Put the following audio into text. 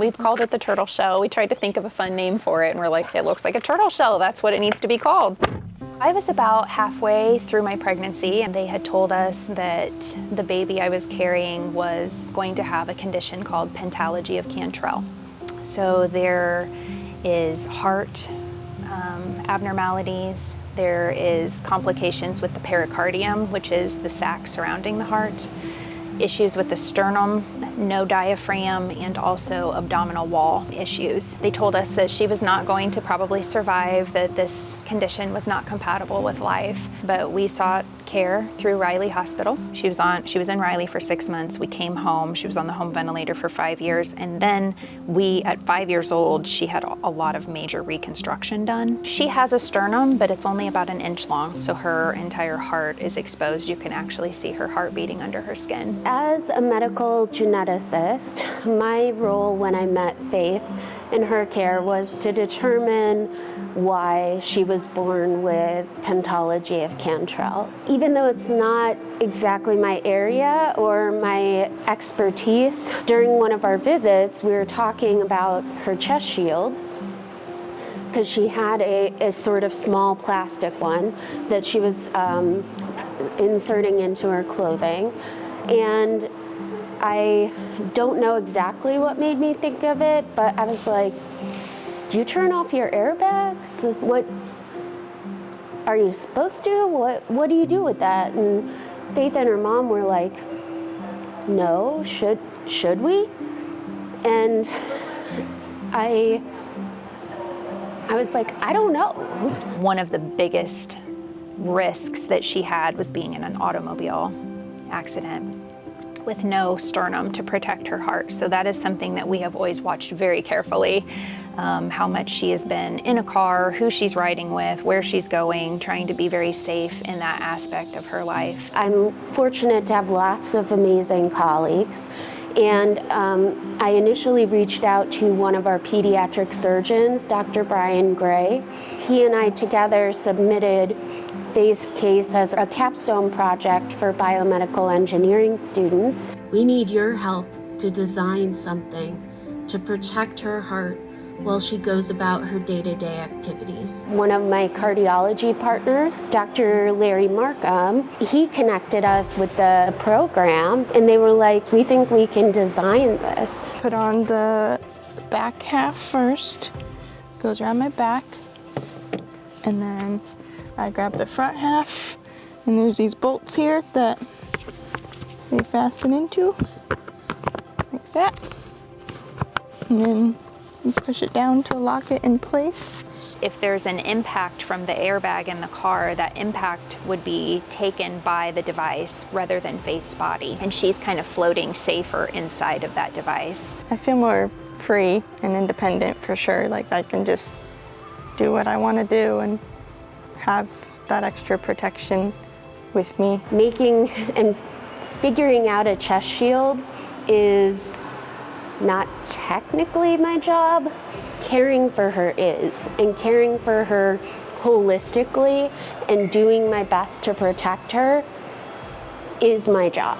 We've called it the turtle shell. We tried to think of a fun name for it, and we're like, it looks like a turtle shell. That's what it needs to be called. I was about halfway through my pregnancy, and they had told us that the baby I was carrying was going to have a condition called Pentalogy of Cantrell. So there is heart abnormalities, there is complications with the pericardium, which is the sac surrounding the heart, issues with the sternum, no diaphragm, and also abdominal wall issues. They told us that she was not going to probably survive, that this condition was not compatible with life, but we sought care through Riley Hospital. She was in Riley for 6 months. We came home. She was on the home ventilator for 5 years, and then at 5 years old, she had a lot of major reconstruction done. She has a sternum, but it's only about 1 inch long, so her entire heart is exposed. You can actually see her heart beating under her skin. As a medical geneticist, my role when I met Faith in her care was to determine why she was born with Pentalogy of Cantrell. Even though it's not exactly my area or my expertise, during one of our visits, we were talking about her chest shield, because she had a sort of small plastic one that she was inserting into her clothing. And I don't know exactly what made me think of it, but I was like, do you turn off your airbags? What are you supposed to? What do you do with that? And Faith and her mom were like, no, should we? And I was like, I don't know. One of the biggest risks that she had was being in an automobile accident with no sternum to protect her heart. So that is something that we have always watched very carefully, how much she has been in a car, who she's riding with, where she's going, trying to be very safe in that aspect of her life. I'm fortunate to have lots of amazing colleagues. And I initially reached out to one of our pediatric surgeons, Dr. Brian Gray. He and I together submitted Faith's case as a capstone project for biomedical engineering students. We need your help to design something to protect her heart while she goes about her day-to-day activities. One of my cardiology partners, Dr. Larry Markham, he connected us with the program, and they were like, we think we can design this. Put on the back half first, goes around my back, and then I grab the front half, and there's these bolts here that they fasten into, like that, and then you push it down to lock it in place. If there's an impact from the airbag in the car, that impact would be taken by the device rather than Faith's body, and she's kind of floating safer inside of that device. I feel more free and independent for sure, like I can just do what I want to do and have that extra protection with me. Making and figuring out a chest shield is not technically my job. Caring for her is, and caring for her holistically and doing my best to protect her is my job.